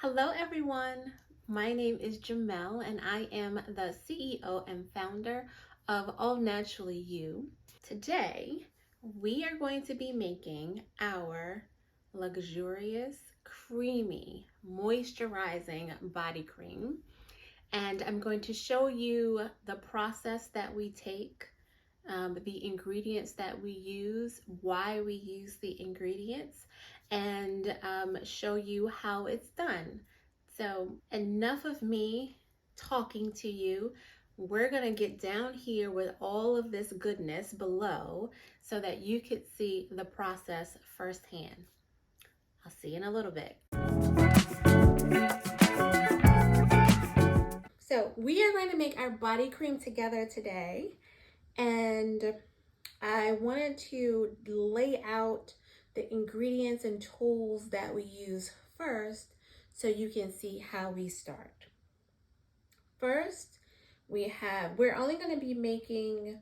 Hello everyone, my name is Jamel and I am the CEO and founder of All Naturally You. Today, we are going to be making our luxurious, creamy, moisturizing body cream. And I'm going to show you the process that we take, the ingredients that we use, why we use the ingredients, and show you how it's done. So enough of me talking to you. We're gonna get down here with all of this goodness below so that you could see the process firsthand. I'll see you in a little bit. So we are going to make our body cream together today, and I wanted to lay out the ingredients and tools that we use first so you can see how we start. First, we're only going to be making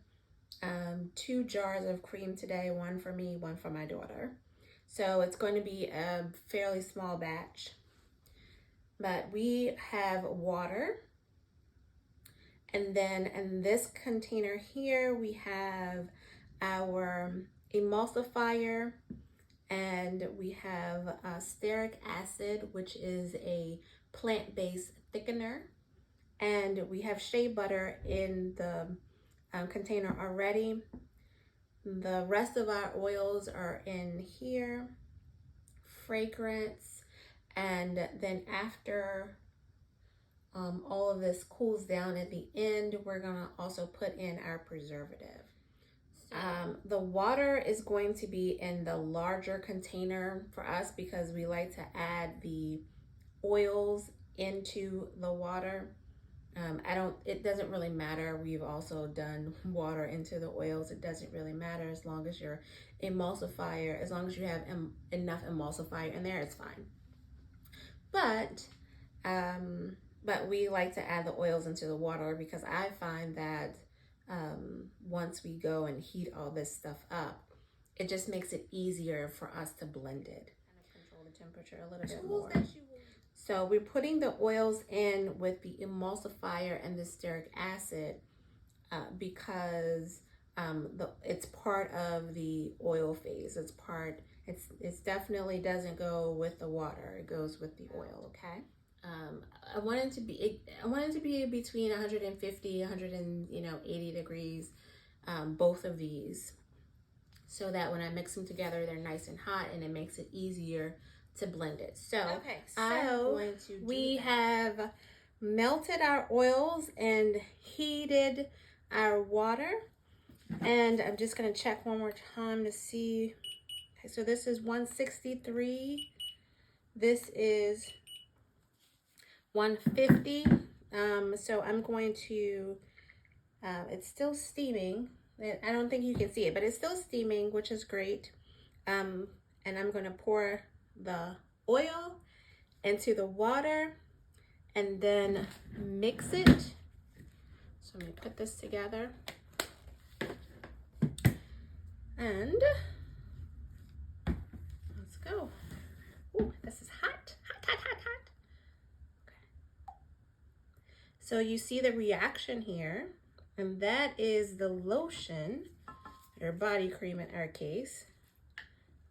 2 jars of cream today, one for me, one for my daughter. So it's going to be a fairly small batch. But we have water. And then in this container here, we have our emulsifier, and we have stearic acid, which is a plant-based thickener, and we have shea butter in the container already. The rest of our oils are in here, fragrance, and then after all of this cools down at the end, we're gonna also put in our preservative. The water is going to be in the larger container for us because we like to add the oils into the water. It doesn't really matter. We've also done water into the oils. It doesn't really matter as long as your emulsifier, as long as you have enough emulsifier in there, it's fine. But we like to add the oils into the water because I find that once we go and heat all this stuff up, it just makes it easier for us to blend it. Kind of control the temperature a little bit more. So we're putting the oils in with the emulsifier and the stearic acid because it's part of the oil phase. It's definitely doesn't go with the water. It goes with the oil, okay? I want it to be between 150, 180 degrees, both of these, so that when I mix them together, they're nice and hot, and it makes it easier to blend it. So we have melted our oils and heated our water, and I'm just going to check one more time to see. Okay, so this is 163. This is 150. So I'm going to, it's still steaming. I don't think you can see it, but it's still steaming, which is great. And I'm going to pour the oil into the water and then mix it. So I'm going to put this together. And let's go. Ooh, this is hot. Hot. Okay. So you see the reaction here, and that is the lotion, your body cream in our case,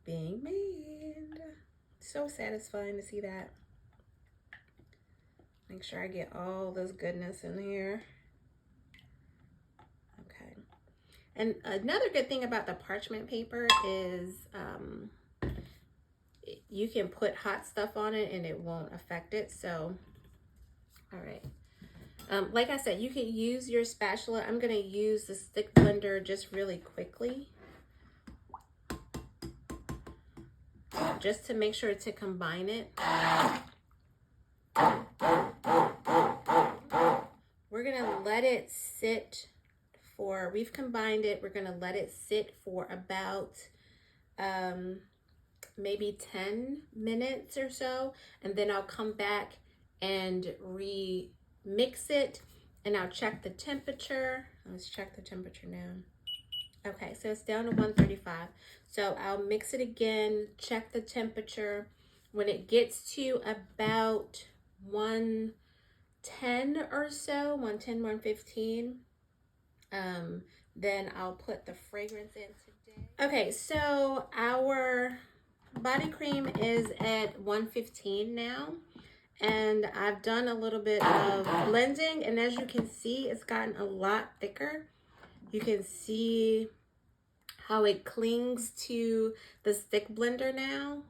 being made. So satisfying to see that. Make sure I get all this goodness in here. Okay. And another good thing about the parchment paper is you can put hot stuff on it and it won't affect it. So, all right. Like I said, you can use your spatula. I'm going to use the stick blender just really quickly, just to make sure to combine it. We're going to let it sit for, we've combined it. We're going to let it sit for about maybe 10 minutes or so, and then I'll come back and remix it, and I'll check the temperature. Let's check the temperature now. Okay, so it's down to 135. So I'll mix it again, check the temperature. when it gets to about 110 or so, 110, 115, then I'll put the fragrance in today. Okay, so our body cream is at 115 now, and I've done a little bit of blending, and as you can see, it's gotten a lot thicker. You can see how it clings to the stick blender now,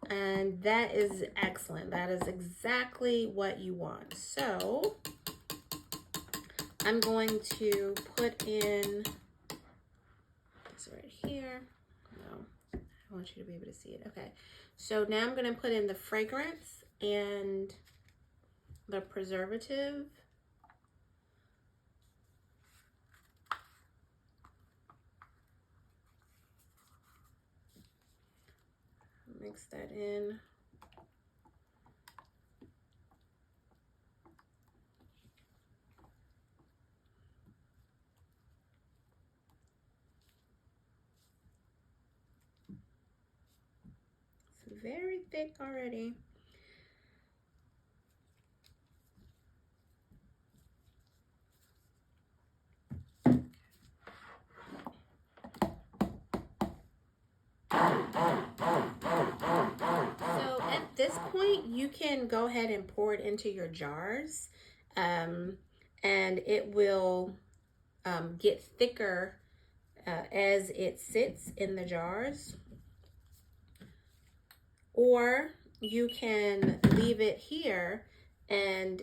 and that is excellent. That is exactly what you want. So I'm going to put in this right here. No, I want you to be able to see it. Okay, so now I'm going to put in the fragrance and the preservative. Mix that in. It's very thick already. At this point, you can go ahead and pour it into your jars, and it will get thicker as it sits in the jars. Or you can leave it here and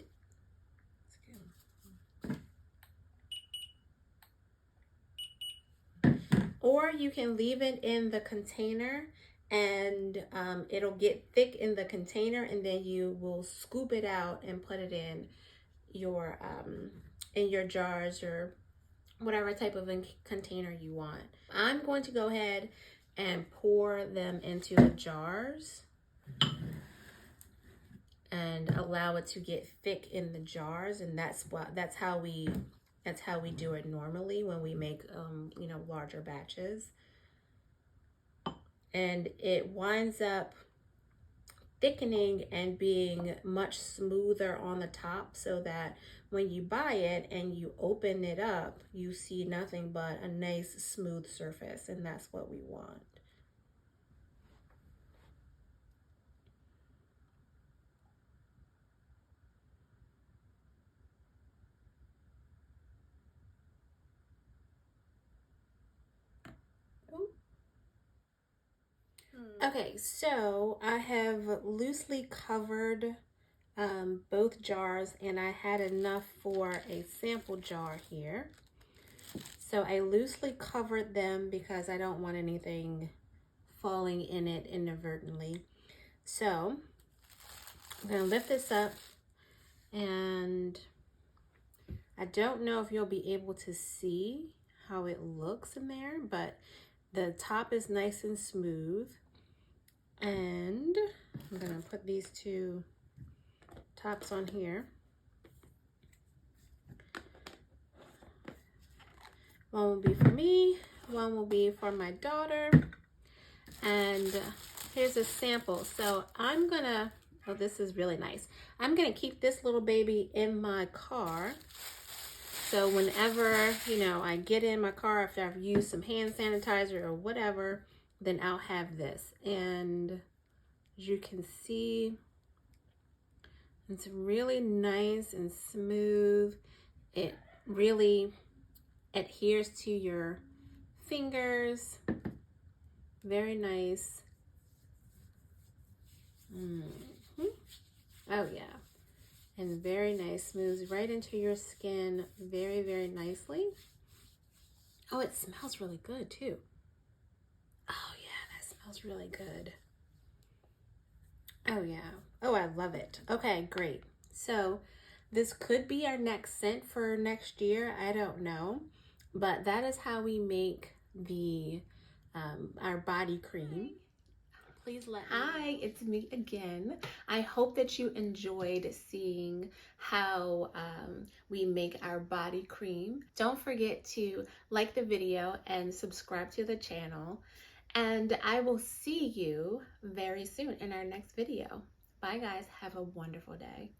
in the container, and it'll get thick in the container, and then you will scoop it out and put it in your jars or whatever type of container you want. I'm going to go ahead and pour them into the jars and allow it to get thick in the jars, and that's how we do it normally when we make you know, larger batches. And it winds up thickening and being much smoother on the top, so that when you buy it and you open it up, you see nothing but a nice smooth surface, and that's what we want. Okay, so I have loosely covered both jars, and I had enough for a sample jar here. So I loosely covered them because I don't want anything falling in it inadvertently. So I'm gonna lift this up, and I don't know if you'll be able to see how it looks in there, but the top is nice and smooth. And I'm gonna put these two tops on here. One will be for me, one will be for my daughter. And here's a sample. So I'm gonna, oh, this is really nice. I'm gonna keep this little baby in my car. So whenever, you know, I get in my car after I've used some hand sanitizer or whatever, then I'll have this. And as you can see, it's really nice and smooth. It really adheres to your fingers. Very nice. Oh yeah. And very nice, smooths right into your skin very, very nicely. Oh, it smells really good too. Oh yeah, that smells really good. Oh yeah. Oh, I love it. Okay, great. So this could be our next scent for next year. I don't know, but that is how we make the our body cream. Please let me know. Hi, it's me again. I hope that you enjoyed seeing how we make our body cream. Don't forget to like the video and subscribe to the channel. And I will see you very soon in our next video. Bye guys. Have a wonderful day.